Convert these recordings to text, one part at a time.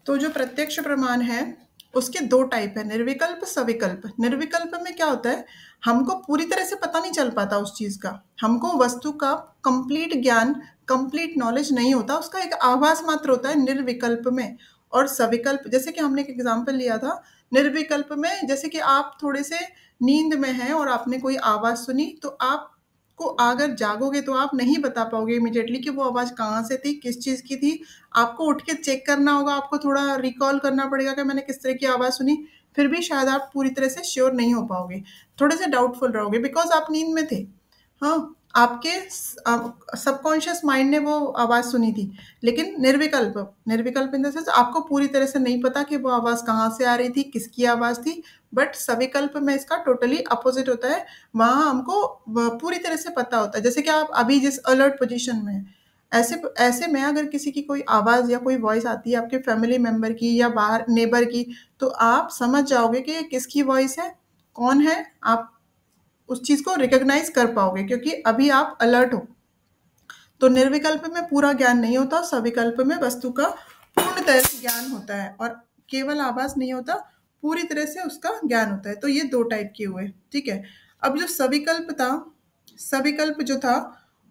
तो जो प्रत्यक्ष प्रमाण है उसके दो टाइप है, निर्विकल्प सविकल्प। निर्विकल्प में क्या होता है, हमको पूरी तरह से पता नहीं चल पाता उस चीज का, हमको वस्तु का कंप्लीट ज्ञान, कंप्लीट नॉलेज नहीं होता, उसका एक आभास मात्र होता है निर्विकल्प में। और सविकल्प, जैसे कि हमने एक एग्जाम्पल लिया था, निर्विकल्प में जैसे कि आप थोड़े से नींद में हैं और आपने कोई आवाज सुनी, तो आप को अगर जागोगे तो आप नहीं बता पाओगे इमीडिएटली कि वो आवाज कहाँ से थी, किस चीज की थी। आपको उठ के चेक करना होगा, आपको थोड़ा रिकॉल करना पड़ेगा कि मैंने किस तरह की आवाज सुनी, फिर भी शायद आप पूरी तरह से श्योर नहीं हो पाओगे, थोड़े से डाउटफुल रहोगे बिकॉज आप नींद में थे। हाँ, आपके सबकॉन्शियस माइंड ने वो आवाज सुनी थी। लेकिन निर्विकल्प, निर्विकल्प इन द सेंस आपको पूरी तरह से नहीं पता कि वो आवाज कहाँ से आ रही थी, किसकी आवाज थी। बट सविकल्प में इसका टोटली अपोजिट होता है, वहां हमको पूरी तरह से पता होता है। जैसे कि आप अभी जिस अलर्ट पोजीशन में हैं, ऐसे ऐसे में अगर किसी की कोई आवाज या कोई वॉइस आती है आपके फैमिली मेंबर की या बाहर नेबर की, तो आप समझ जाओगे कि ये किसकी वॉइस है, कौन है। आप उस चीज को रिकॉग्नाइज कर पाओगे क्योंकि अभी आप अलर्ट हो। तो निर्विकल्प में पूरा ज्ञान नहीं होता, सविकल्प में वस्तु का पूर्ण तरह से ज्ञान होता है और केवल आभास नहीं होता, पूरी तरह से उसका ज्ञान होता है। तो ये दो टाइप के हुए, ठीक है। अब जो सविकल्प था, सविकल्प जो था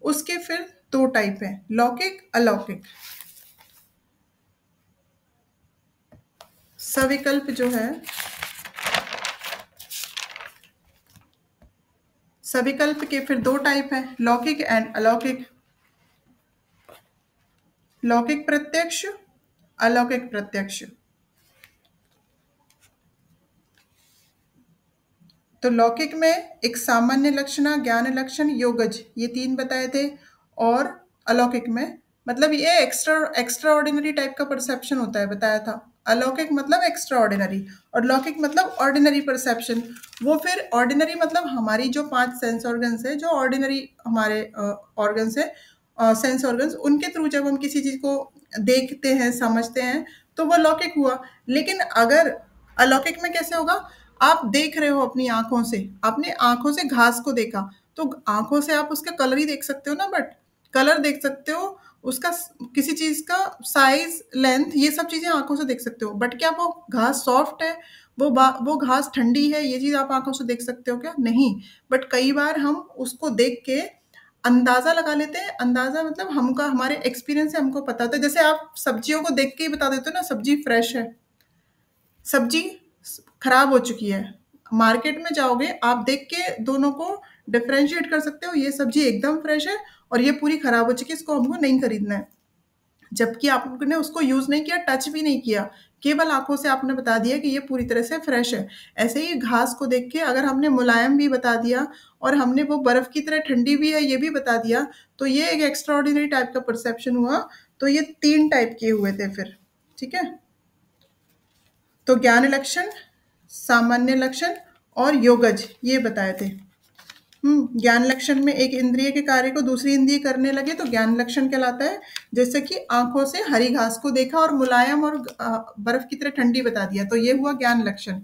उसके फिर दो टाइप है, लौकिक अलौकिक। सविकल्प जो है, सविकल्प के फिर दो टाइप है, लौकिक एंड अलौकिक। लौकिक प्रत्यक्ष, अलौकिक प्रत्यक्ष। तो लौकिक में एक सामान्य लक्षण, ज्ञान लक्षण, योगज, ये तीन बताए थे। और अलौकिक में मतलब ये एक्स्ट्रा एक्स्ट्रा ऑर्डिनरी टाइप का परसेप्शन होता है, बताया था। अलौकिक मतलब एक्स्ट्रा ऑर्डिनरी और लौकिक मतलब ऑर्डिनरी परसेप्शन। वो फिर ऑर्डिनरी मतलब हमारी जो 5 सेंस ऑर्गन्स है, जो ऑर्डिनरी हमारे ऑर्गन्स है, सेंस ऑर्गन्स, उनके थ्रू जब हम किसी चीज को देखते हैं, समझते हैं, तो वो लौकिक हुआ। लेकिन अगर अलौकिक में कैसे होगा, आप देख रहे हो अपनी आंखों से, आपने आंखों से घास को देखा, तो आंखों से आप उसका कलर ही देख सकते हो ना, बट कलर देख सकते हो, उसका किसी चीज का साइज, लेंथ, ये सब चीजें आंखों से देख सकते हो। बट क्या वो घास सॉफ्ट है, वो घास ठंडी है, ये चीज आप आंखों से देख सकते हो क्या? नहीं। बट कई बार हम उसको देख के अंदाजा लगा लेते हैं। अंदाजा मतलब हमका हमारे एक्सपीरियंस से हमको पता होता है। जैसे आप सब्जियों को देख के ही बता देते हो ना, सब्जी फ्रेश है, सब्जी खराब हो चुकी है। मार्केट में जाओगे, आप देख के दोनों को डिफरेंशिएट कर सकते हो, ये सब्जी एकदम फ्रेश है और ये पूरी खराब हो चुकी है, इसको हमको नहीं खरीदना है। जबकि आपने उसको यूज नहीं किया, टच भी नहीं किया, केवल आंखों से आपने बता दिया कि ये पूरी तरह से फ्रेश है। ऐसे ही घास को देख के अगर हमने मुलायम भी बता दिया और हमने वो बर्फ की तरह ठंडी भी है ये भी बता दिया, तो ये एक एक्स्ट्रा ऑर्डिनरी टाइप का परसेप्शन हुआ। तो ये तीन टाइप के हुए थे फिर, ठीक है। तो ज्ञान लक्षण, सामान्य लक्षण और योगज, ये बताए थे। ज्ञान लक्षण में एक इंद्रिय के कार्य को दूसरी इंद्रिय करने लगे तो ज्ञान लक्षण कहलाता है। जैसे कि आंखों से हरी घास को देखा और मुलायम और बर्फ की तरह ठंडी बता दिया, तो ये हुआ ज्ञान लक्षण।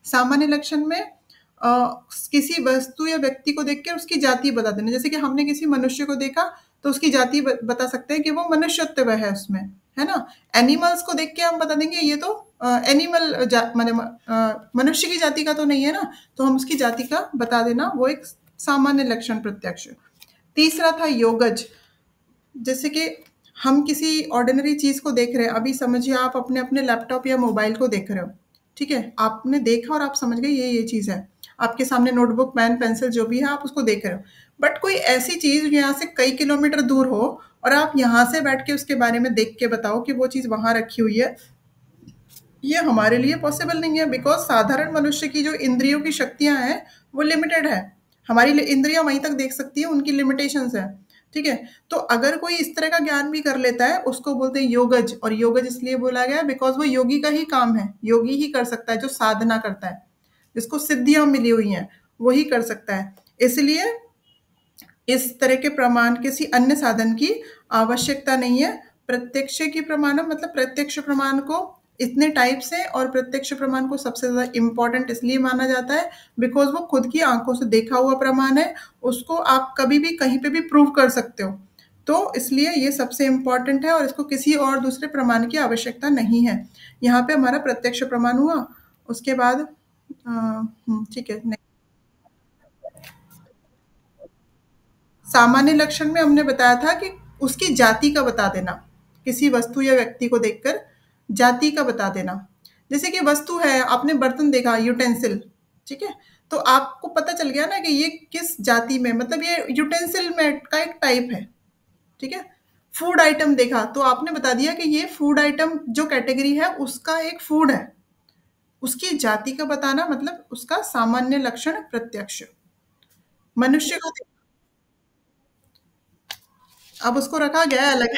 सामान्य लक्षण में किसी वस्तु या व्यक्ति को देख के उसकी जाति बता देना। जैसे कि हमने किसी मनुष्य को देखा तो उसकी जाति बता सकते हैं कि वो मनुष्यत्व है उसमें, है ना। एनिमल्स को देख के हम बता देंगे ये तो एनिमल माने मनुष्य की जाति का तो नहीं है ना, तो हम उसकी जाति का बता देना, वो एक सामान्य लक्षण प्रत्यक्ष। तीसरा था योगज। जैसे कि हम किसी ऑर्डिनरी चीज को देख रहे हैं, अभी समझिए आप अपने अपने लैपटॉप या मोबाइल को देख रहे हो, ठीक है। आपने देखा और आप समझ गए ये चीज है, आपके सामने नोटबुक, पेन, पेंसिल जो भी है आप उसको देख रहे हो। बट कोई ऐसी चीज यहाँ से कई किलोमीटर दूर हो और आप यहाँ से बैठ के उसके बारे में देख के बताओ कि वो चीज वहां रखी हुई है, ये हमारे लिए पॉसिबल नहीं है। बिकॉज साधारण मनुष्य की जो इंद्रियों की शक्तियां हैं वो लिमिटेड है, हमारी इंद्रियां वहीं तक देख सकती है, उनकी लिमिटेशंस है, ठीक है। तो अगर कोई इस तरह का ज्ञान भी कर लेता है उसको बोलते हैं योगज। और योगज इसलिए बोला गया बिकॉज वो योगी का ही काम है, योगी ही कर सकता है, जो साधना करता है, जिसको सिद्धियां मिली हुई हैं वही कर सकता है। इसलिए इस तरह के प्रमाण किसी अन्य साधन की आवश्यकता नहीं है। प्रत्यक्ष की प्रमाण मतलब प्रत्यक्ष प्रमाण को इतने टाइप से, और प्रत्यक्ष प्रमाण को सबसे ज्यादा इंपॉर्टेंट इसलिए माना जाता है बिकॉज वो खुद की आंखों से देखा हुआ प्रमाण है, उसको आप कभी भी कहीं पे भी प्रूव कर सकते हो। तो इसलिए ये सबसे इम्पोर्टेंट है और इसको किसी और दूसरे प्रमाण की आवश्यकता नहीं है। यहाँ पे हमारा प्रत्यक्ष प्रमाण हुआ, उसके बाद ठीक है। सामान्य लक्षण में हमने बताया था कि उसकी जाति का बता देना, किसी वस्तु या व्यक्ति को देखकर जाति का बता देना। जैसे कि वस्तु है, आपने बर्तन देखा, यूटेंसिल, ठीक है? तो आपको पता चल गया ना कि ये किस जाति में, मतलब ये यूटेंसिल में का एक टाइप है, ठीक है? फूड आइटम देखा, तो आपने बता दिया कि ये फूड आइटम जो कैटेगरी है, उसका एक फूड है। उसकी जाति का बताना मतलब उसका सामान्य लक्षण प्रत्यक्ष। मनुष्य को अब उसको रखा गया है अलग।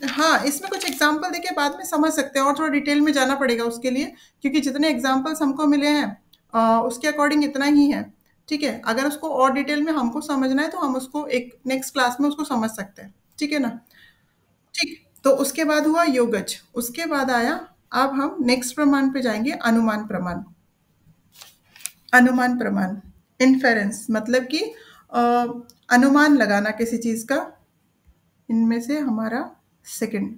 हाँ, इसमें कुछ एग्ज़ाम्पल देके बाद में समझ सकते हैं और थोड़ा डिटेल में जाना पड़ेगा उसके लिए, क्योंकि जितने एग्ज़ाम्पल्स हमको मिले हैं उसके अकॉर्डिंग इतना ही है, ठीक है? अगर उसको और डिटेल में हमको समझना है तो हम उसको एक नेक्स्ट क्लास में उसको समझ सकते हैं, ठीक है ना? ठीक, तो उसके बाद हुआ योगज, उसके बाद आया, अब हम नेक्स्ट प्रमाण पे जाएँगे, अनुमान प्रमाण। अनुमान प्रमाण, इन्फेरेंस मतलब कि अ, अनुमान लगाना किसी चीज़ का, इनमें से हमारा सेकंड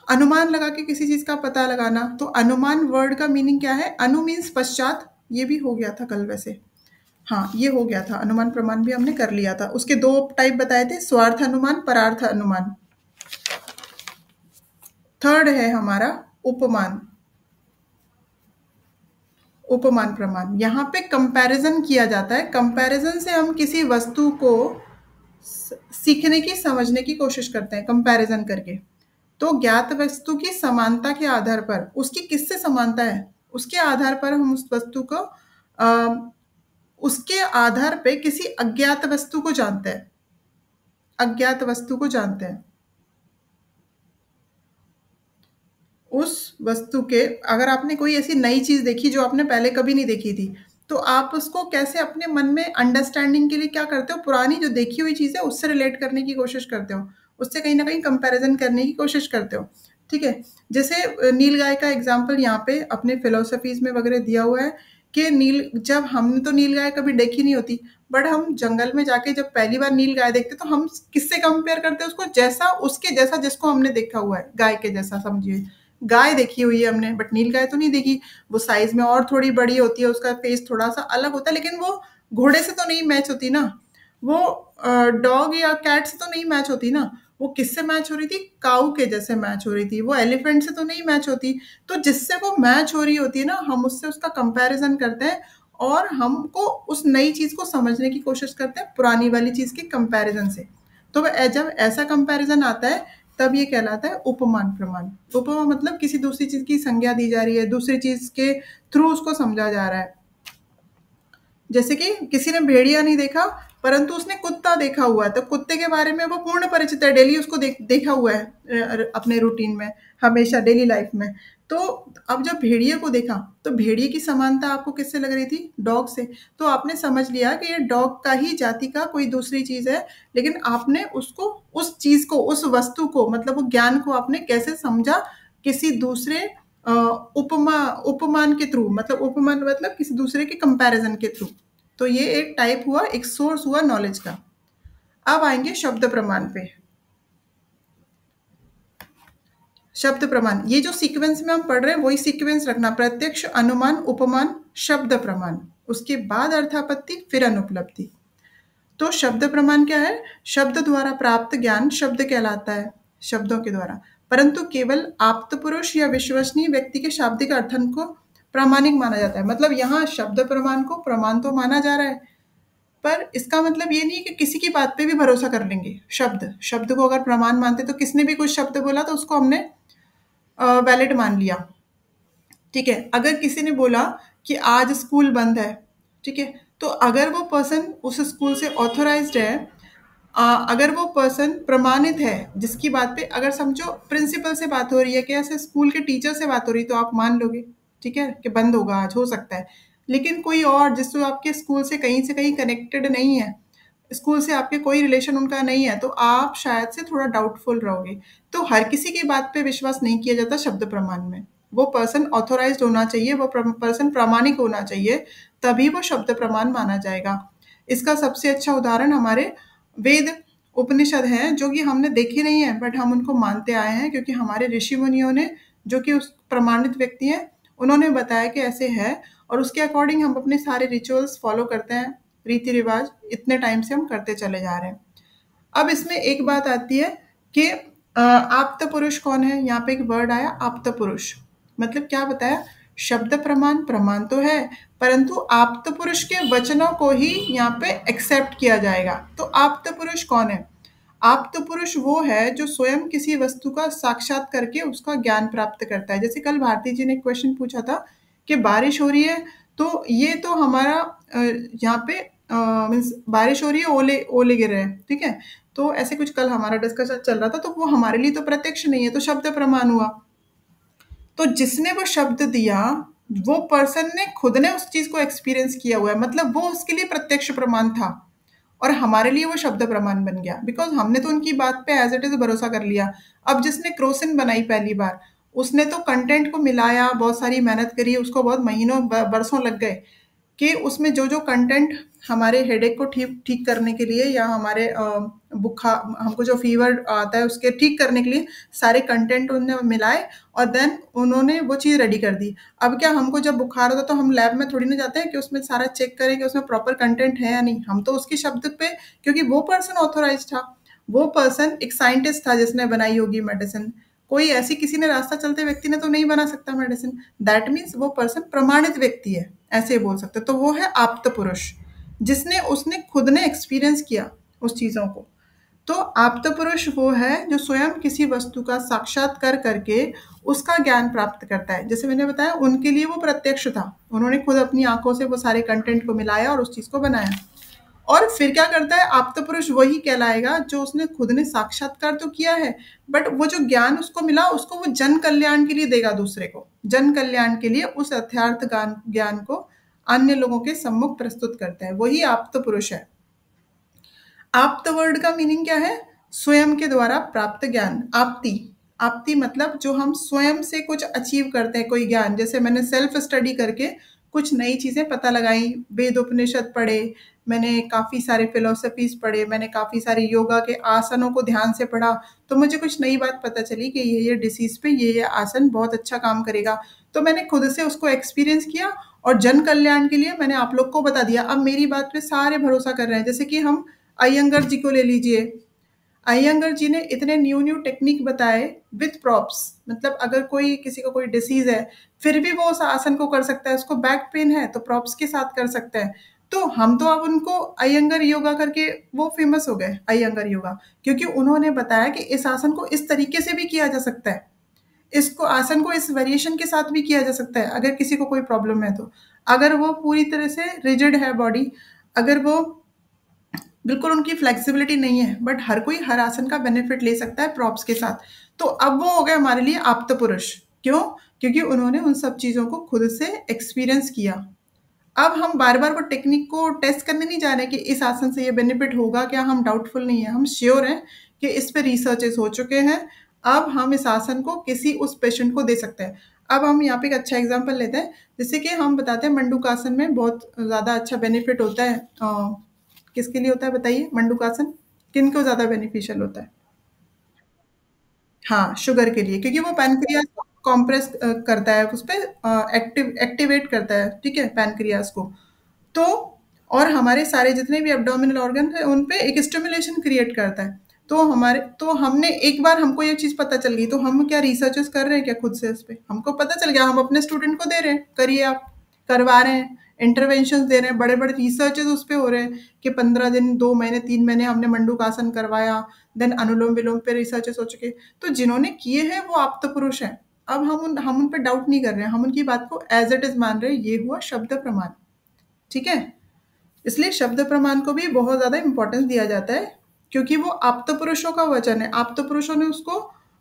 अनुमान लगा के किसी चीज़ का पता लगाना। तो अनुमान वर्ड का मीनिंग क्या है? अनु मीन्स पश्चात, ये भी हो गया था कल वैसे। हाँ, ये हो गया था, अनुमान प्रमाण भी हमने कर लिया था। उसके 2 टाइप बताए थे, स्वार्थ अनुमान, परार्थ अनुमान। थर्ड है हमारा उपमान। उपमान प्रमाण, यहाँ पे कंपैरिज़न किया जाता है। कंपैरिज़न से हम किसी वस्तु को सीखने की, समझने की कोशिश करते हैं कंपैरिज़न करके। तो ज्ञात वस्तु की समानता के आधार पर, उसकी किससे समानता है, उसके आधार पर हम उस वस्तु को उसके आधार पे किसी अज्ञात वस्तु को जानते हैं। अज्ञात वस्तु को जानते हैं। उस वस्तु के, अगर आपने कोई ऐसी नई चीज़ देखी जो आपने पहले कभी नहीं देखी थी, तो आप उसको कैसे अपने मन में अंडरस्टैंडिंग के लिए क्या करते हो, पुरानी जो देखी हुई चीज़ है उससे रिलेट करने की कोशिश करते हो, उससे कहीं न कहीं कंपैरिज़न करने की कोशिश करते हो, ठीक है? जैसे नीलगाय का एग्ज़ाम्पल यहाँ पे अपने फिलॉसफीज़ में वगैरह दिया हुआ है कि नील, जब हमने तो नीलगाय कभी देखी नहीं होती, बट हम जंगल में जाके जब पहली बार नीलगाय देखते हैं, तो हम किससे कंपेयर करते हैं उसको? जैसा उसके जैसा जिसको हमने देखा हुआ है, गाय के जैसा समझिए। गाय देखी हुई है हमने, बट नीलगाय तो नहीं देखी। वो साइज़ में और थोड़ी बड़ी होती है, उसका फेस थोड़ा-सा अलग होता है, लेकिन वो घोड़े से तो नहीं मैच होती ना। वो डॉग या कैट से तो नहीं मैच होती ना। वो किससे मैच हो रही थी? काऊ के जैसे मैच हो रही थी। वो एलिफेंट से तो नहीं मैच होती। तो जिससे वो मैच हो रही होती है ना, हम उससे उसका कंपैरिज़न करते हैं और हमको उस नई चीज़ को समझने की कोशिश करते हैं पुरानी वाली चीज़ के कंपैरिज़न से। तो जब ऐसा कंपैरिज़न आता है, तब ये कहलाता है उपमान प्रमाण। उपमा मतलब किसी दूसरी चीज़ की संज्ञा दी जा रही है, दूसरी चीज़ के थ्रू उसको समझा जा रहा है। जैसे कि किसी ने भेड़िया नहीं देखा, परंतु उसने कुत्ता देखा हुआ है, तो कुत्ते के बारे में वो पूर्ण परिचित है, डेली उसको देखा हुआ है अपने रूटीन में, हमेशा डेली लाइफ में। तो अब जब भेड़िए को देखा, तो भेड़िए की समानता आपको किससे लग रही थी? डॉग से। तो आपने समझ लिया कि ये डॉग का ही जाति का कोई दूसरी चीज़ है, लेकिन आपने उसको, उस चीज़ को, उस वस्तु को, मतलब वो ज्ञान को आपने कैसे समझा? किसी दूसरे उपमान के थ्रू, मतलब उपमान मतलब किसी दूसरे के कंपैरिज़न के थ्रू। तो ये एक टाइप हुआ, एक सोर्स हुआ नॉलेज का। अब आएँगे शब्द प्रमाण पे। शब्द प्रमाण, ये जो सीक्वेंस में हम पढ़ रहे हैं वही सीक्वेंस रखना, प्रत्यक्ष, अनुमान, उपमान, शब्द प्रमाण। उसके बाद अर्थापत्ति, फिर अनुपलब्धि। तो शब्द प्रमाण क्या है? शब्द द्वारा प्राप्त ज्ञान शब्द कहलाता है, शब्दों के द्वारा। परंतु केवल आप्त पुरुष या विश्वसनीय व्यक्ति के शाब्दिक अर्थन को प्रामाणिक माना जाता है। मतलब यहाँ शब्द प्रमाण को प्रमाण तो माना जा रहा है, पर इसका मतलब ये नहीं कि किसी की बात पे भी भरोसा कर लेंगे। शब्द शब्द को अगर प्रमाण मानते, तो किसने भी कुछ शब्द बोला तो उसको हमने वैलिड मान लिया, ठीक है? अगर किसी ने बोला कि आज स्कूल बंद है, ठीक है? तो अगर वो पर्सन उस स्कूल से ऑथराइज्ड है, अगर वो पर्सन प्रमाणित है, जिसकी बात पे, अगर समझो प्रिंसिपल से बात हो रही है, कि ऐसे स्कूल के टीचर से बात हो रही है, तो आप मान लोगे, ठीक है, कि बंद होगा आज, हो सकता है। लेकिन कोई और जिससे आपके स्कूल से कहीं कनेक्टेड नहीं है, स्कूल से आपके कोई रिलेशन उनका नहीं है, तो आप शायद से थोड़ा डाउटफुल रहोगे। तो हर किसी की बात पे विश्वास नहीं किया जाता शब्द प्रमाण में। वो पर्सन ऑथोराइज्ड होना चाहिए, वो पर्सन प्रामाणिक होना चाहिए, तभी वो शब्द प्रमाण माना जाएगा। इसका सबसे अच्छा उदाहरण हमारे वेद उपनिषद हैं, जो कि हमने देखे नहीं है बट हम उनको मानते आए हैं, क्योंकि हमारे ऋषि मुनियों ने, जो कि उस प्रमाणित व्यक्ति हैं, उन्होंने बताया कि ऐसे है, और उसके अकॉर्डिंग हम अपने सारे रिचुअल्स फॉलो करते हैं, रीति रिवाज इतने टाइम से हम करते चले जा रहे हैं। अब इसमें एक बात आती है कि आप्त पुरुष कौन है। यहाँ पे एक वर्ड आया आप्त पुरुष, मतलब क्या बताया, शब्द प्रमाण प्रमाण तो है, परंतु आप्त पुरुष के वचनों को ही यहाँ पे एक्सेप्ट किया जाएगा। तो आप्त पुरुष कौन है? आप्त पुरुष वो है जो स्वयं किसी वस्तु का साक्षात करके उसका ज्ञान प्राप्त करता है। जैसे कल भारती जी ने एक क्वेश्चन पूछा था कि बारिश हो रही है, तो ये तो हमारा यहाँ पे मीन्स बारिश हो रही है, ओले ओले गिर रहे हैं, ठीक है। तो ऐसे कुछ कल हमारा डिस्कशन चल रहा था, तो वो हमारे लिए तो प्रत्यक्ष नहीं है, तो शब्द प्रमाण हुआ। तो जिसने वो शब्द दिया, वो पर्सन ने खुद ने उस चीज को एक्सपीरियंस किया हुआ है, मतलब वो उसके लिए प्रत्यक्ष प्रमाण था, और हमारे लिए वो शब्द प्रमाण बन गया, बिकॉज हमने तो उनकी बात पे एज इट इज भरोसा कर लिया। अब जिसने क्रोसिन बनाई पहली बार, उसने तो कंटेंट को मिलाया, बहुत सारी मेहनत करी, उसको बहुत महीनों बरसों लग गए कि उसमें जो जो कंटेंट हमारे हेडेक को ठीक ठीक करने के लिए, या हमारे बुखार, हमको जो फीवर आता है उसके ठीक करने के लिए सारे कंटेंट उन्होंने मिलाए, और देन उन्होंने वो चीज़ रेडी कर दी। अब क्या, हमको जब बुखार होता है तो हम लैब में थोड़ी ना जाते हैं कि उसमें सारा चेक करें कि उसमें प्रॉपर कंटेंट है या नहीं, हम तो उसके शब्द पे, क्योंकि वो पर्सन ऑथोराइज था, वो पर्सन एक साइंटिस्ट था जिसने बनाई होगी मेडिसिन। कोई ऐसी किसी ने रास्ता चलते व्यक्ति ने तो नहीं बना सकता मेडिसिन। दैट मीन्स वो पर्सन प्रमाणित व्यक्ति है, ऐसे बोल सकते। तो वो है आप्त पुरुष, जिसने उसने खुद ने एक्सपीरियंस किया उस चीजों को। तो आप्त पुरुष वो है जो स्वयं किसी वस्तु का साक्षात्कार करके उसका ज्ञान प्राप्त करता है। जैसे मैंने बताया, उनके लिए वो प्रत्यक्ष था, उन्होंने खुद अपनी आंखों से वो सारे कंटेंट को मिलाया और उस चीज को बनाया। और फिर क्या करता है, आप्त पुरुष वही कहलाएगा जो उसने खुद ने साक्षात्कार तो किया है, बट वो जो ज्ञान उसको मिला, उसको वो जन कल्याण के लिए देगा, दूसरे को जन कल्याण के लिए उस अर्थार्थ ज्ञान को अन्य लोगों के सम्मुख प्रस्तुत करता है, वही आप्त पुरुष है। आप्त वर्ड का मीनिंग क्या है? स्वयं के द्वारा प्राप्त ज्ञान। आपती, आपती मतलब जो हम स्वयं से कुछ अचीव करते हैं, कोई ज्ञान। जैसे मैंने सेल्फ स्टडी करके कुछ नई चीजें पता लगाई, वेद उपनिषद पढ़े, मैंने काफी सारे फिलोसफीज पढ़े, मैंने काफी सारे योगा के आसनों को ध्यान से पढ़ा, तो मुझे कुछ नई बात पता चली कि ये डिसीज पे ये आसन बहुत अच्छा काम करेगा। तो मैंने खुद से उसको एक्सपीरियंस किया, और जन कल्याण के लिए मैंने आप लोग को बता दिया। अब मेरी बात पे सारे भरोसा कर रहे हैं। जैसे कि हम अयंगर जी को ले लीजिए, अयंगर जी ने इतने न्यू न्यू टेक्निक बताए विथ प्रॉप्स, मतलब अगर कोई किसी को कोई डिसीज है, फिर भी वो उस आसन को कर सकता है। उसको बैक पेन है तो प्रॉप्स के साथ कर सकता है। तो हम तो अब उनको अयंगर योगा करके वो फेमस हो गए, अयंगर योगा, क्योंकि उन्होंने बताया कि इस आसन को इस तरीके से भी किया जा सकता है, इसको आसन को इस वेरिएशन के साथ भी किया जा सकता है, अगर किसी को कोई प्रॉब्लम है तो। अगर वो पूरी तरह से रिजिड है बॉडी, अगर वो बिल्कुल उनकी फ्लेक्सिबिलिटी नहीं है, बट हर कोई हर आसन का बेनिफिट ले सकता है प्रॉप्स के साथ। तो अब वो हो गए हमारे लिए आप्त पुरुष। क्यों? क्योंकि उन्होंने उन सब चीज़ों को खुद से एक्सपीरियंस किया। अब हम बार बार वो टेक्निक को टेस्ट करने नहीं जा रहे कि इस आसन से ये बेनिफिट होगा क्या, हम डाउटफुल नहीं है, हम श्योर हैं कि इस पे रिसर्चेस हो चुके हैं। अब हम इस आसन को किसी उस पेशेंट को दे सकते हैं। अब हम यहाँ पे एक अच्छा एग्जांपल लेते हैं, जैसे कि हम बताते हैं मंडूकासन में बहुत ज़्यादा अच्छा बेनिफिट होता है। किसके लिए होता है बताइए? मंडूकासन किन को ज़्यादा बेनिफिशियल होता है? हाँ, शुगर के लिए, क्योंकि वो पैनक्रियाज को कॉम्प्रेस करता है, उस पे एक्टिवेट करता है, ठीक है, पैनक्रियाज को। तो और हमारे सारे जितने भी एब्डोमिनल ऑर्गन है उन पे एक स्टिमुलेशन क्रिएट करता है। तो हमारे, तो हमने एक बार, हमको ये चीज़ पता चल गई, तो हम क्या रिसर्चेस कर रहे हैं क्या खुद से इस पे? हमको पता चल गया, हम अपने स्टूडेंट को दे रहे हैं, करिए आप, करवा रहे हैं, इंटरवेंशंस दे रहे हैं, बड़े-बड़े रिसर्चेस उस पे हो रहे हैं कि 15 दिन, 2 महीने, 3 महीने हमने मंडूकासन करवाया, देन अनुलोम-विलोम पे रिसर्चेस हो चुके। तो जिन्होंने किए हैं वो आप्त पुरुष हैं। अब हम उन पे डाउट नहीं कर रहे हैं, हम उनकी बात को एज़ इट इज़ मान रहे हैं, ये हुआ शब्द प्रमाण, ठीक है? इसलिए शब्द प्रमाण को भी बहुत ज़्यादा इम्पोर्टेंस दिया जाता है, क्योंकि वो आप्त पुरुषों का वचन है। आप्त पुरुषों ने उसको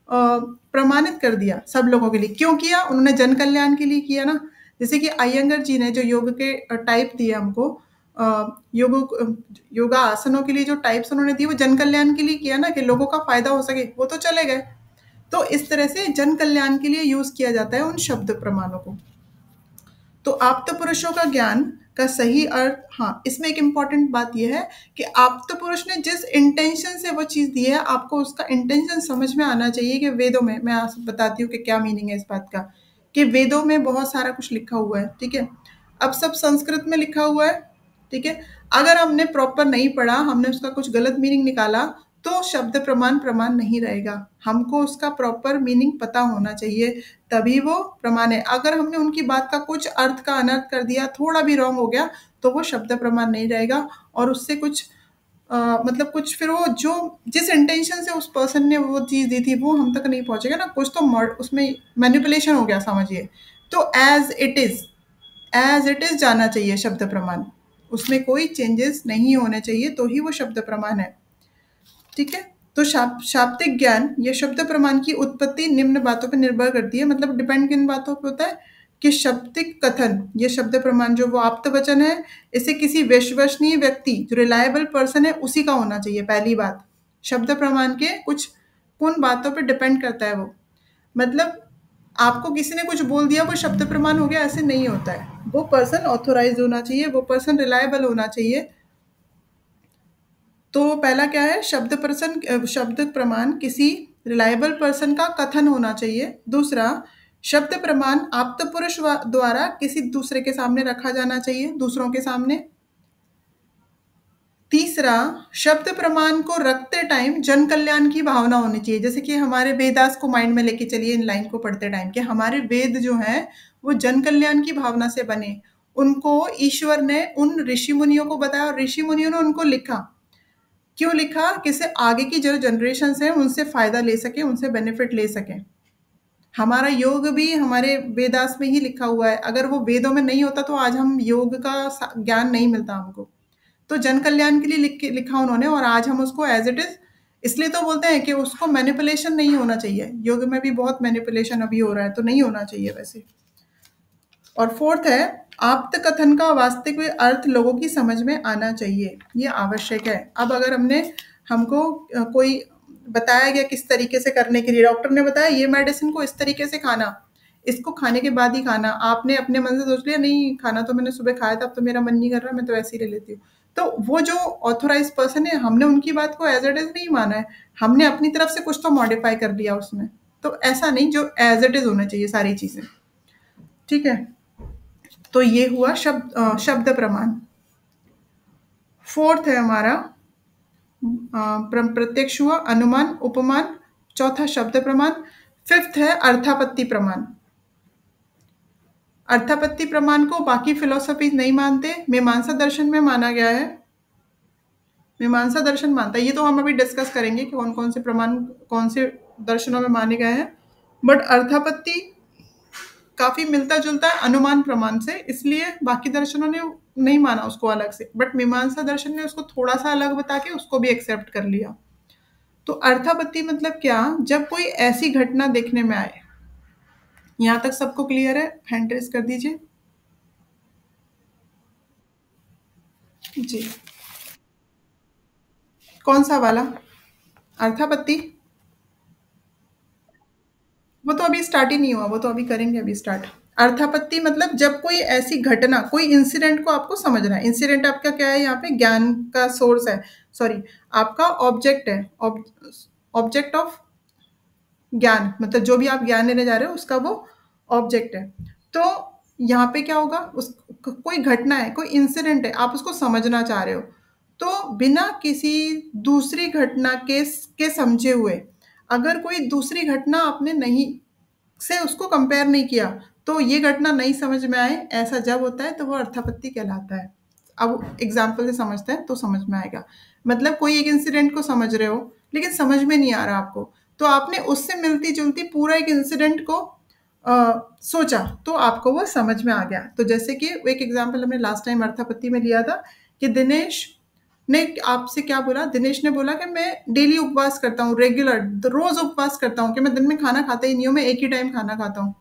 प्रमाणित कर दिया सब लोगों के लिए। क्यों किया? उन्होंने जन कल्याण के लिए किया ना। जैसे कि अयंगर जी ने जो योग के टाइप दिए हमको, योगा आसनों के लिए जो टाइप्स उन्होंने दिए, वो जन कल्याण के लिए किया ना, कि लोगों का फायदा हो सके, वो तो चले गए। तो इस तरह से जन कल्याण के लिए यूज किया जाता है उन शब्द प्रमाणों को। तो आप्त पुरुषों का ज्ञान का सही अर्थ। हाँ, इसमें एक इम्पॉर्टेंट बात यह है कि आप्तपुरुष ने जिस इंटेंशन से वो चीज़ दी है, आपको उसका इंटेंशन समझ में आना चाहिए कि वेदों में, मैं आपको बताती हूँ कि क्या मीनिंग है इस बात का, कि वेदों में बहुत सारा कुछ लिखा हुआ है, ठीक है? अब सब संस्कृत में लिखा हुआ है, ठीक है? अगर हमने प्रॉपर नहीं पढ़ा, हमने उसका कुछ गलत मीनिंग निकाला, तो शब्द प्रमाण प्रमाण नहीं रहेगा। हमको उसका प्रॉपर मीनिंग पता होना चाहिए, तभी वो प्रमाण है। अगर हमने उनकी बात का कुछ अर्थ का अनर्थ कर दिया, थोड़ा भी रॉन्ग हो गया, तो वो शब्द प्रमाण नहीं रहेगा और उससे कुछ मतलब कुछ फिर वो जो जिस इंटेंशन से उस पर्सन ने वो चीज़ दी थी, वो हम तक नहीं पहुंचेगा ना, कुछ तो उसमें मैनिपुलेशन हो गया समझिए। तो एज इट इज जाना चाहिए शब्द प्रमाण, उसमें कोई चेंजेस नहीं होने चाहिए, तो ही वो शब्द प्रमाण है, ठीक है? तो शाब्दिक ज्ञान या शब्द प्रमाण की उत्पत्ति निम्न बातों पर निर्भर करती है, मतलब डिपेंड किन बातों पे होता है कि शाब्दिक कथन, ये शब्द प्रमाण जो वो आप्त वचन है, इसे किसी विश्वसनीय व्यक्ति जो रिलायबल पर्सन है उसी का होना चाहिए। पहली बात, शब्द प्रमाण के कुछ उन बातों पे डिपेंड करता है वो, मतलब आपको किसी ने कुछ बोल दिया वो शब्द प्रमाण हो गया, ऐसे नहीं होता है। वो पर्सन ऑथोराइज होना चाहिए, वो पर्सन रिलायबल होना चाहिए। तो पहला क्या है, शब्द प्रमाण किसी रिलायबल पर्सन का कथन होना चाहिए। दूसरा, शब्द प्रमाण आप्त पुरुष द्वारा किसी दूसरे के सामने रखा जाना चाहिए, दूसरों के सामने। तीसरा, शब्द प्रमाण को रखते टाइम जन कल्याण की भावना होनी चाहिए, जैसे कि हमारे वेदास को माइंड में लेके चलिए इन लाइन को पढ़ते टाइम, कि हमारे वेद जो हैं वो जन कल्याण की भावना से बने। उनको ईश्वर ने उन ऋषि मुनियों को बताया और ऋषि मुनियों ने उनको लिखा। क्यों लिखा? किससे आगे की जो जनरेशन है उनसे फायदा ले सके, उनसे बेनिफिट ले सके। हमारा योग भी हमारे वेदास में ही लिखा हुआ है, अगर वो वेदों में नहीं होता तो आज हम योग का ज्ञान नहीं मिलता हमको। तो जन कल्याण के लिए लिखा उन्होंने, और आज हम उसको एज इट इज, इसलिए तो बोलते हैं कि उसको मैनिपुलेशन नहीं होना चाहिए। योग में भी बहुत मैनिपुलेशन अभी हो रहा है, तो नहीं होना चाहिए वैसे। और फोर्थ है, आप्त कथन का वास्तविक अर्थ लोगों की समझ में आना चाहिए, ये आवश्यक है। अब अगर हमको कोई बताया गया किस तरीके से करने के लिए, डॉक्टर ने बताया ये मेडिसिन को इस तरीके से खाना, इसको खाने के बाद ही खाना, आपने अपने मन से सोच लिया नहीं खाना तो मैंने सुबह खाया था, अब तो मेरा मन नहीं कर रहा, मैं तो ऐसे ही ले लेती हूँ। तो वो जो ऑथोराइज पर्सन है, हमने उनकी बात को एज इट इज नहीं माना है, हमने अपनी तरफ से कुछ तो मॉडिफाई कर दिया उसमें। तो ऐसा नहीं, जो एज इट इज होना चाहिए सारी चीजें, ठीक है? तो ये हुआ शब्द प्रमाण। फोर्थ है हमारा प्रत्यक्ष हुआ, अनुमान, उपमान। चौथा शब्द प्रमाण। फिफ्थ है अर्थापत्ति प्रमाण। अर्थापत्ति प्रमाण को बाकी फिलोसफी नहीं मानते, मीमांसा दर्शन में माना गया है, मीमांसा दर्शन मानता है। ये तो हम अभी डिस्कस करेंगे कि कौन कौन से प्रमाण कौन से दर्शनों में माने गए हैं। बट अर्थापत्ति काफी मिलता जुलता है अनुमान प्रमाण से, इसलिए बाकी दर्शनों ने नहीं माना उसको अलग से, बट मीमांसा दर्शन ने उसको थोड़ा सा अलग बता के उसको भी एक्सेप्ट कर लिया। तो अर्थापत्ति मतलब क्या? जब कोई ऐसी घटना देखने में आए। यहां तक सबको क्लियर है? हैंड रेस कर दीजिए जी। कौन सा वाला? अर्थापत्ति? वो तो अभी स्टार्ट ही नहीं हुआ, वो तो अभी करेंगे, अभी स्टार्ट। अर्थापत्ति मतलब जब कोई ऐसी घटना, कोई इंसिडेंट को आपको समझना है। इंसिडेंट आपका क्या है? यहाँ पे ज्ञान का सोर्स है, सॉरी, आपका ऑब्जेक्ट है, ऑब्जेक्ट ऑफ ज्ञान, मतलब जो भी आप ज्ञान लेने जा रहे हो उसका वो ऑब्जेक्ट है। तो यहाँ पे क्या होगा, उस कोई घटना है, कोई इंसिडेंट है, आप उसको समझना चाह रहे हो, तो बिना किसी दूसरी घटना के समझे हुए, अगर कोई दूसरी घटना आपने नहीं से उसको कंपेयर नहीं किया, तो ये घटना नहीं समझ में आए, ऐसा जब होता है तो वो अर्थापत्ति कहलाता है। अब एग्जाम्पल से समझते हैं तो समझ में आएगा। मतलब कोई एक इंसिडेंट को समझ रहे हो लेकिन समझ में नहीं आ रहा आपको, तो आपने उससे मिलती जुलती पूरा एक इंसिडेंट को सोचा, तो आपको वो समझ में आ गया। तो जैसे कि एक एग्जाम्पल हमने लास्ट टाइम अर्थापत्ति में लिया था कि दिनेश ने आपसे क्या बोला, दिनेश ने बोला कि मैं डेली उपवास करता हूँ, रेगुलर रोज उपवास करता हूँ, कि मैं दिन में खाना खाता ही नहीं हूँ, मैं एक ही टाइम खाना खाता हूँ,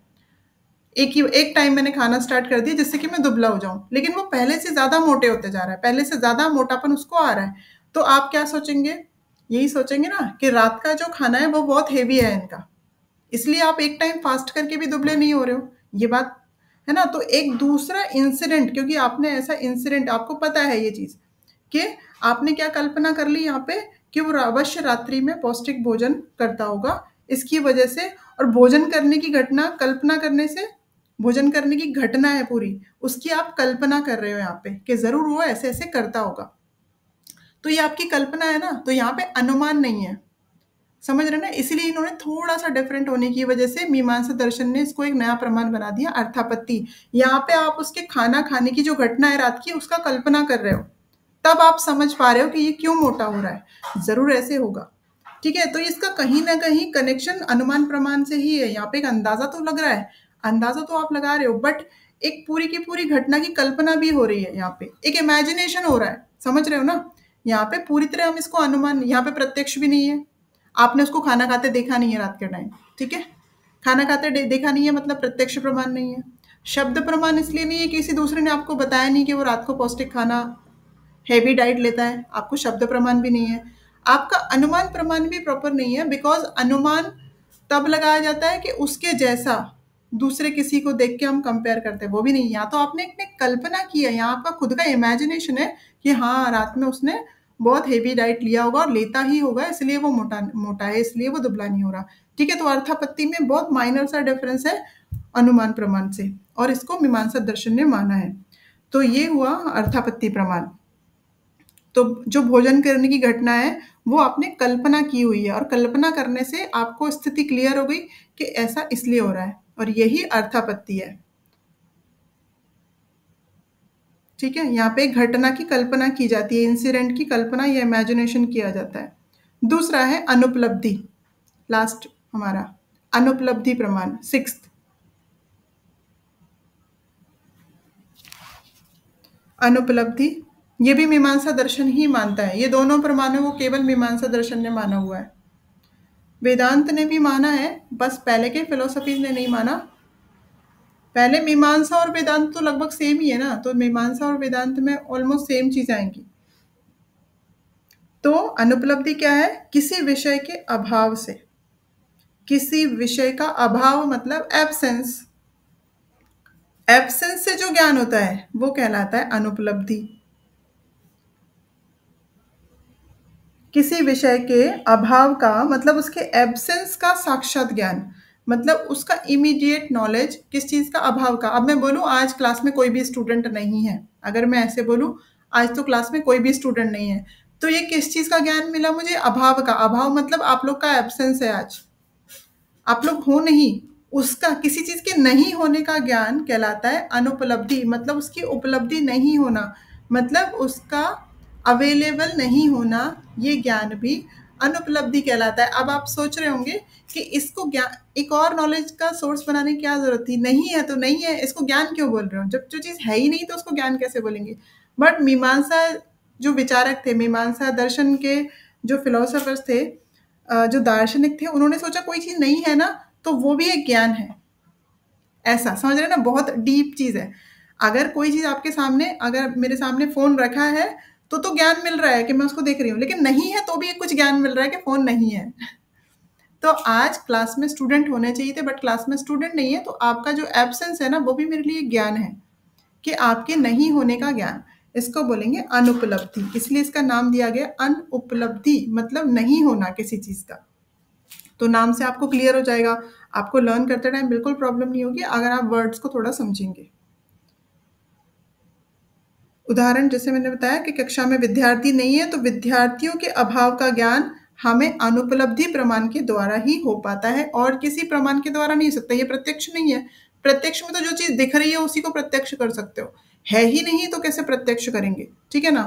एक टाइम मैंने खाना स्टार्ट कर दिया जिससे कि मैं दुबला हो जाऊं, लेकिन वो पहले से ज्यादा मोटे होते जा रहा है, पहले से ज्यादा मोटापन उसको आ रहा है। तो आप क्या सोचेंगे? यही सोचेंगे ना कि रात का जो खाना है वो बहुत हेवी है इनका, इसलिए आप एक टाइम फास्ट करके भी दुबले नहीं हो रहे हो। ये बात है ना? तो एक दूसरा इंसिडेंट, क्योंकि आपने ऐसा इंसिडेंट, आपको पता है ये चीज़ कि आपने क्या कल्पना कर ली यहाँ पे कि वो अवश्य रात्रि में पौष्टिक भोजन करता होगा, इसकी वजह से। और भोजन करने की घटना, कल्पना करने से, भोजन करने की घटना है पूरी, उसकी आप कल्पना कर रहे हो यहाँ पे कि ज़रूर वो ऐसे-ऐसे करता होगा। तो ये आपकी कल्पना है ना, तो यहाँ पे अनुमान नहीं है। समझ रहे हैं ना? इसीलिए इन्होंने थोड़ा-सा डिफरेंट होने की वजह से मीमांसा दर्शन ने इसको एक नया प्रमाण बना दिया, अर्थापत्ति। यहाँ पे आप उसके खाना खाने की जो घटना है रात की, उसका कल्पना कर रहे हो। तब आप समझ पा रहे हो कि ये क्यों मोटा हो रहा है। ज़रूर ऐसे होगा। ठीक है? तो इसका कहीं न कहीं कनेक्शन अनुमान प्रमाण से ही है। यहाँ पे एक अंदाज़ा तो लग रहा है, अंदाज़ा तो आप लगा रहे हो, बट एक पूरी की पूरी घटना की कल्पना भी हो रही है यहाँ पे। एक इमेजिनेशन हो रहा है, समझ रहे हो ना? यहाँ पे पूरी तरह हम इसको अनुमान, यहाँ पे प्रत्यक्ष भी नहीं है। आपने उसको खाना खाते देखा नहीं है रात के टाइम, ठीक है? खाना खाते देखा नहीं है मतलब प्रत्यक्ष प्रमाण नहीं है। शब्द प्रमाण इसलिए नहीं है कि किसी दूसरे ने आपको बताया नहीं कि वो रात को पौष्टिक खाना, हेवी डाइट लेता है, आपको शब्द प्रमाण भी नहीं है। आपका अनुमान प्रमाण भी प्रॉपर नहीं है, बिकॉज अनुमान तब लगाया जाता है कि उसके जैसा दूसरे किसी को देख के हम कंपेयर करते हैं, वो भी नहीं। यहाँ तो आपने एक कल्पना की है, यहाँ आपका खुद का इमेजिनेशन है कि हाँ रात में उसने बहुत हेवी डाइट लिया होगा और लेता ही होगा, इसलिए वो मोटा मोटा है, इसलिए वो दुबला नहीं हो रहा। ठीक है, तो अर्थापत्ति में बहुत माइनर सा डिफरेंस है अनुमान प्रमाण से, और इसको मीमांसा दर्शन ने माना है। तो ये हुआ अर्थापत्ति प्रमाण। तो जो भोजन करने की घटना है वो आपने कल्पना की हुई है, और कल्पना करने से आपको स्थिति क्लियर हो गई कि ऐसा इसलिए हो रहा है, और यही अर्थापत्ति है। ठीक है, यहाँ पे घटना की कल्पना की जाती है, इंसिडेंट की कल्पना या इमेजिनेशन किया जाता है। दूसरा है अनुपलब्धि, लास्ट हमारा अनुपलब्धि प्रमाण, सिक्स्थ। अनुपलब्धि, ये भी मीमांसा दर्शन ही मानता है। ये दोनों प्रमाणों को केवल मीमांसा दर्शन ने माना हुआ है। वेदांत ने भी माना है, बस पहले के फिलोसफीज ने नहीं माना। पहले मीमांसा और वेदांत तो लगभग सेम ही है ना, तो मीमांसा और वेदांत में ऑलमोस्ट सेम चीजें आएंगी। तो अनुपलब्धि क्या है? किसी विषय के अभाव से, किसी विषय का अभाव मतलब एब्सेंस, एब्सेंस से जो ज्ञान होता है वो कहलाता है अनुपलब्धि। किसी विषय के अभाव का मतलब उसके एब्सेंस का साक्षात ज्ञान, मतलब उसका इमीडिएट नॉलेज, किस चीज़ का अभाव का। अब मैं बोलूँ आज क्लास में कोई भी स्टूडेंट नहीं है, अगर मैं ऐसे बोलूँ आज तो क्लास में कोई भी स्टूडेंट नहीं है, तो ये किस चीज़ का ज्ञान मिला मुझे? अभाव का। अभाव मतलब आप लोग का एब्सेंस है, आज आप लोग हो नहीं, उसका किसी चीज़ के नहीं होने का ज्ञान कहलाता है अनुपलब्धि, मतलब उसकी उपलब्धि नहीं होना, मतलब उसका अवेलेबल नहीं होना, ये ज्ञान भी अनुपलब्धि कहलाता है। अब आप सोच रहे होंगे कि इसको ज्ञान, एक और नॉलेज का सोर्स बनाने की क्या जरूरत थी? नहीं है तो नहीं है, इसको ज्ञान क्यों बोल रहे हो? जब जो चीज़ है ही नहीं तो उसको ज्ञान कैसे बोलेंगे? बट मीमांसा जो विचारक थे, मीमांसा दर्शन के जो फिलोसफर्स थे, जो दार्शनिक थे, उन्होंने सोचा कोई चीज़ नहीं है ना, तो वो भी एक ज्ञान है। ऐसा समझ रहे हैं ना, बहुत डीप चीज़ है। अगर कोई चीज़ आपके सामने, अगर मेरे सामने फ़ोन रखा है तो ज्ञान मिल रहा है कि मैं उसको देख रही हूँ, लेकिन नहीं है तो भी कुछ ज्ञान मिल रहा है कि फ़ोन नहीं है। तो आज क्लास में स्टूडेंट होने चाहिए थे, बट क्लास में स्टूडेंट नहीं है, तो आपका जो एब्सेंस है ना वो भी मेरे लिए ज्ञान है, कि आपके नहीं होने का ज्ञान, इसको बोलेंगे अनुपलब्धि। इसलिए इसका नाम दिया गया अनुपलब्धि, मतलब नहीं होना किसी चीज़ का। तो नाम से आपको क्लियर हो जाएगा, आपको लर्न करते टाइम बिल्कुल प्रॉब्लम नहीं होगी अगर आप वर्ड्स को थोड़ा समझेंगे। उदाहरण जैसे मैंने बताया कि कक्षा में विद्यार्थी नहीं है, तो विद्यार्थियों के अभाव का ज्ञान हमें अनुपलब्धि प्रमाण के द्वारा ही हो पाता है, और किसी प्रमाण के द्वारा नहीं हो सकता। ये प्रत्यक्ष नहीं है। प्रत्यक्ष में तो जो चीज़ दिख रही है उसी को प्रत्यक्ष कर सकते हो, है ही नहीं तो कैसे प्रत्यक्ष करेंगे? ठीक है ना।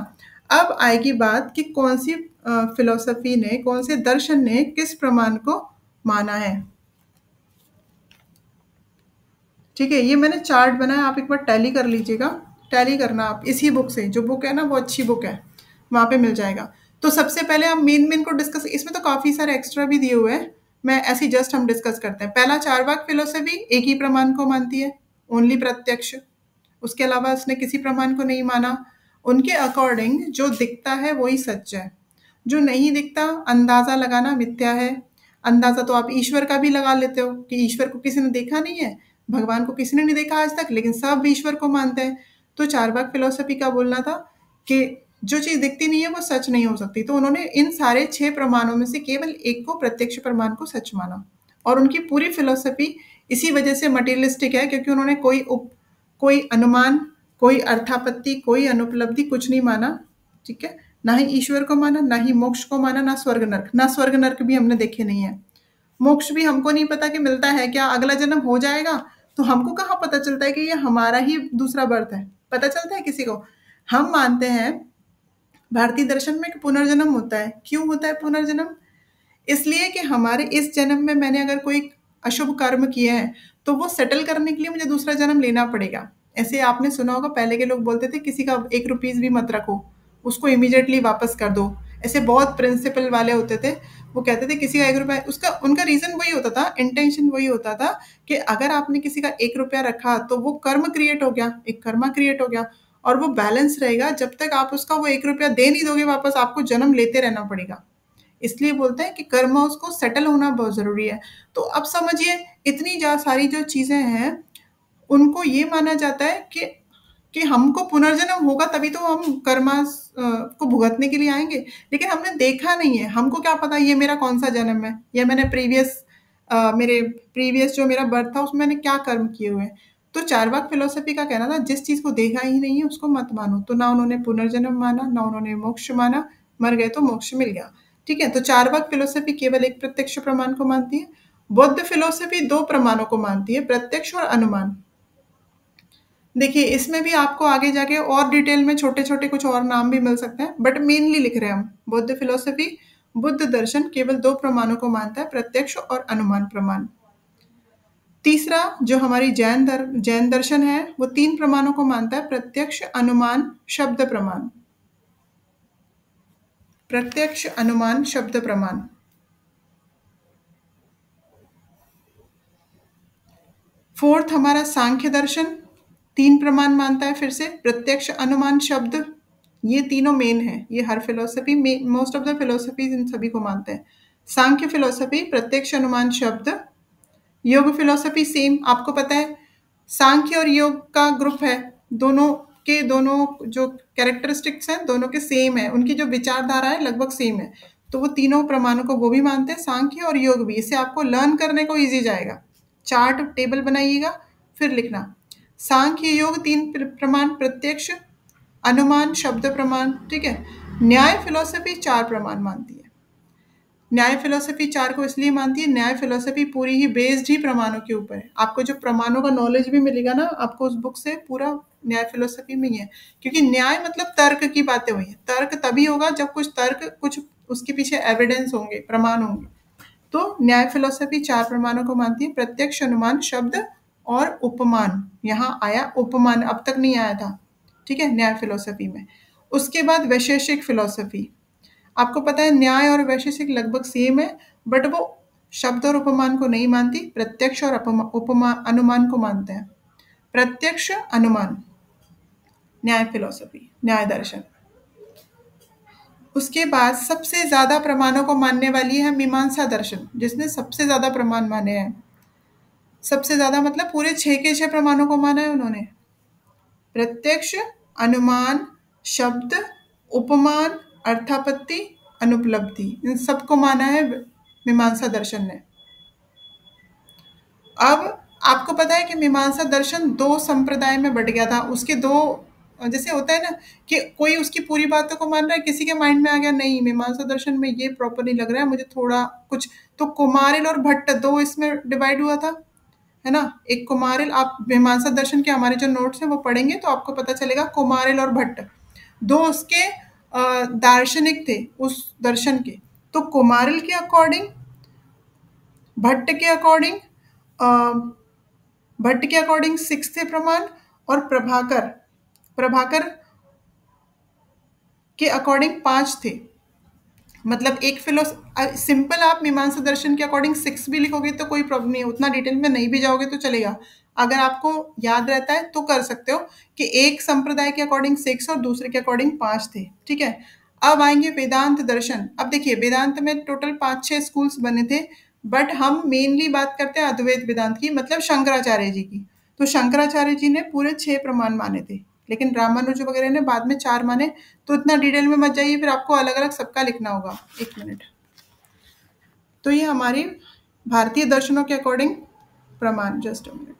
अब आएगी बात कि कौन सी फिलोसफी ने, कौन से दर्शन ने किस प्रमाण को माना है। ठीक है, ये मैंने चार्ट बनाया, आप एक बार टैली कर लीजिएगा। टैली करना आप इसी बुक से, जो बुक है ना वो अच्छी बुक है, वहाँ पे मिल जाएगा। तो सबसे पहले हम मेन मेन को डिस्कस, इसमें तो काफ़ी सारे एक्स्ट्रा भी दिए हुए हैं, मैं ऐसे जस्ट हम डिस्कस करते हैं। पहला, चारवाक फिलोसफी एक ही प्रमाण को मानती है, ओनली प्रत्यक्ष, उसके अलावा उसने किसी प्रमाण को नहीं माना। उनके अकॉर्डिंग जो दिखता है वही सच है, जो नहीं दिखता अंदाज़ा लगाना मिथ्या है। अंदाज़ा तो आप ईश्वर का भी लगा लेते हो कि ईश्वर को किसी ने देखा नहीं है, भगवान को किसी ने नहीं देखा आज तक, लेकिन सब ईश्वर को मानते हैं। तो चारवाक फिलोसफी का बोलना था कि जो चीज़ दिखती नहीं है वो सच नहीं हो सकती। तो उन्होंने इन सारे 6 प्रमाणों में से केवल एक को, प्रत्यक्ष प्रमाण को सच माना। और उनकी पूरी फिलोसफी इसी वजह से मटेरियलिस्टिक है, क्योंकि उन्होंने कोई अनुमान, कोई अर्थापत्ति, कोई अनुपलब्धि कुछ नहीं माना, ठीक है? ना ही ईश्वर को माना, ना ही मोक्ष को माना, ना स्वर्ग नर्क। ना स्वर्ग नर्क भी हमने देखे नहीं है। मोक्ष भी हमको नहीं पता कि मिलता है क्या, अगला जन्म हो जाएगा तो हमको कहाँ पता चलता है कि ये हमारा ही दूसरा बर्थ है? पता चलता है किसी को? हम मानते हैं भारतीय दर्शन में कि पुनर्जन्म होता है। क्यों होता है पुनर्जन्म? इसलिए कि हमारे इस जन्म में मैंने अगर कोई अशुभ कर्म किए हैं, तो वो सेटल करने के लिए मुझे दूसरा जन्म लेना पड़ेगा। ऐसे आपने सुना होगा, पहले के लोग बोलते थे किसी का 1 रुपीस भी मत रखो, उसको इमीडिएटली वापस कर दो। ऐसे बहुत प्रिंसिपल वाले होते थे, वो कहते थे किसी का 1 रुपया, उसका उनका रीज़न वही होता था, इंटेंशन वही होता था कि अगर आपने किसी का 1 रुपया रखा तो वो कर्म क्रिएट हो गया, एक कर्मा क्रिएट हो गया, और वो बैलेंस रहेगा जब तक आप उसका वो 1 रुपया दे नहीं दोगे वापस, आपको जन्म लेते रहना पड़ेगा। इसलिए बोलते हैं कि कर्म उसको सेटल होना बहुत ज़रूरी है। तो अब समझिए, इतनी जा सारी जो चीज़ें हैं, उनको ये माना जाता है कि हमको पुनर्जन्म होगा तभी तो हम को भुगतने के लिए आएँगे। लेकिन हमने देखा नहीं है, हमको क्या पता ये मेरा कौन-सा जन्म है, या मैंने मेरे प्रीवियस जो मेरा बर्थ था उसमें मैंने क्या कर्म किए हुए हैं। तो चार्वाक फिलॉसफी का कहना था जिस चीज़ को देखा ही नहीं है उसको मत मानो। तो ना उन्होंने पुनर्जन्म माना, ना उन्होंने मोक्ष माना, मर गए तो मोक्ष मिल गया। ठीक है? तो चार्वाक फिलॉसफी केवल एक प्रत्यक्ष प्रमाण को मानती है। बौद्ध फिलॉसफी 2 प्रमाणों को मानती है, प्रत्यक्ष और अनुमान। देखिए, इसमें भी आपको आगे जाके और डिटेल में छोटे-छोटे कुछ और नाम भी मिल सकते हैं, बट मेनली लिख रहे हैं हम। बौद्ध फिलॉसफी, बुद्ध दर्शन केवल 2 प्रमाणों को मानता है, प्रत्यक्ष और अनुमान प्रमाण। तीसरा जो हमारी जैन दर्शन है, वो 3 प्रमाणों को मानता है, प्रत्यक्ष, अनुमान, शब्द प्रमाण। प्रत्यक्ष, अनुमान, शब्द प्रमाण। फोर्थ हमारा सांख्य दर्शन 3 प्रमाण मानता है, फिर से प्रत्यक्ष, अनुमान, शब्द। ये तीनों मेन है, ये हर फिलोसफी में, मोस्ट ऑफ द फिलोसफीज इन सभी को मानते हैं। सांख्य फिलोसफी प्रत्यक्ष, अनुमान, शब्द। योग फिलोसफी सेम, आपको पता है सांख्य और योग का ग्रुप है, दोनों के दोनों जो कैरेक्टरिस्टिक्स हैं दोनों के सेम है, उनकी जो विचारधारा है लगभग सेम है। तो वो तीनों प्रमाणों को वो भी मानते हैं, सांख्य और योग भी। इससे आपको लर्न करने को ईजी जाएगा। चार्ट टेबल बनाइएगा फिर लिखना। सांख्य योग 3 प्रमाण, प्रत्यक्ष, अनुमान, शब्द प्रमाण। ठीक है? न्याय फिलोसफी 4 प्रमाण मानती है। न्याय फिलोसफी 4 को इसलिए मानती है, न्याय फिलोसफी पूरी ही बेस्ड ही प्रमाणों के ऊपर है। आपको जो प्रमाणों का नॉलेज भी मिलेगा ना, आपको उस बुक से पूरा न्याय फिलोसफी में ही है। क्योंकि न्याय मतलब तर्क की बातें हुई हैं। तर्क तभी होगा जब कुछ उसके पीछे एविडेंस होंगे, प्रमाण होंगे। तो न्याय फिलोसफी 4 प्रमाणों को मानती है, प्रत्यक्ष, अनुमान, शब्द और उपमान। यहाँ आया उपमान, अब तक नहीं आया था। ठीक है? न्याय फिलोसफी में। उसके बाद वैशेषिक फिलोसफी। आपको पता है न्याय और वैशेषिक लगभग सेम है, बट वो शब्द और उपमान को नहीं मानती, प्रत्यक्ष और अनुमान को मानते हैं। प्रत्यक्ष, अनुमान, न्याय फिलोसफी, न्याय दर्शन। उसके बाद सबसे ज्यादा प्रमाणों को मानने वाली है मीमांसा दर्शन, जिसने सबसे ज्यादा प्रमाण माने हैं। सबसे ज्यादा मतलब पूरे 6 के 6 प्रमाणों को माना है उन्होंने। प्रत्यक्ष, अनुमान, शब्द, उपमान, अर्थापत्ति, अनुपलब्धि, इन सबको माना है मीमांसा दर्शन ने। अब आपको पता है कि मीमांसा दर्शन 2 संप्रदाय में बँट गया था। उसके 2, जैसे होता है ना कि कोई उसकी पूरी बातों को मान रहा है, किसी के माइंड में आ गया नहीं मीमांसा दर्शन में ये प्रॉपर नहीं लग रहा है, मुझे थोड़ा कुछ, तो कुमारिल और भट्ट 2 इसमें डिवाइड हुआ था, है ना? एक कुमारिल, आप मीमांसा दर्शन के हमारे जो नोट्स हैं वो पढ़ेंगे तो आपको पता चलेगा, कुमारिल और भट्ट 2 उसके दार्शनिक थे उस दर्शन के। तो कुमारिल के अकॉर्डिंग, भट्ट के अकॉर्डिंग, भट्ट के अकॉर्डिंग 6 थे प्रमाण, और प्रभाकर प्रभाकर के अकॉर्डिंग 5 थे। मतलब एक सिंपल आप मीमांसा दर्शन के अकॉर्डिंग 6 भी लिखोगे तो कोई प्रॉब्लम नहीं है, उतना डिटेल में नहीं भी जाओगे तो चलेगा। अगर आपको याद रहता है तो कर सकते हो कि एक संप्रदाय के अकॉर्डिंग 6 और दूसरे के अकॉर्डिंग 5 थे। ठीक है? अब आएंगे वेदांत दर्शन। अब देखिए वेदांत में टोटल 5-6 स्कूल्स बने थे। बट हम मेनली बात करते हैं अद्वैत वेदांत की, मतलब शंकराचार्य जी की। तो शंकराचार्य जी ने पूरे 6 प्रमाण माने थे, लेकिन रामानुज वगैरह ने बाद में 4 माने। तो इतना डिटेल में मत जाइए, फिर आपको अलग-अलग सबका लिखना होगा। 1 मिनट। तो ये हमारी भारतीय दर्शनों के अकॉर्डिंग प्रमाण, जस्ट अ मिनट।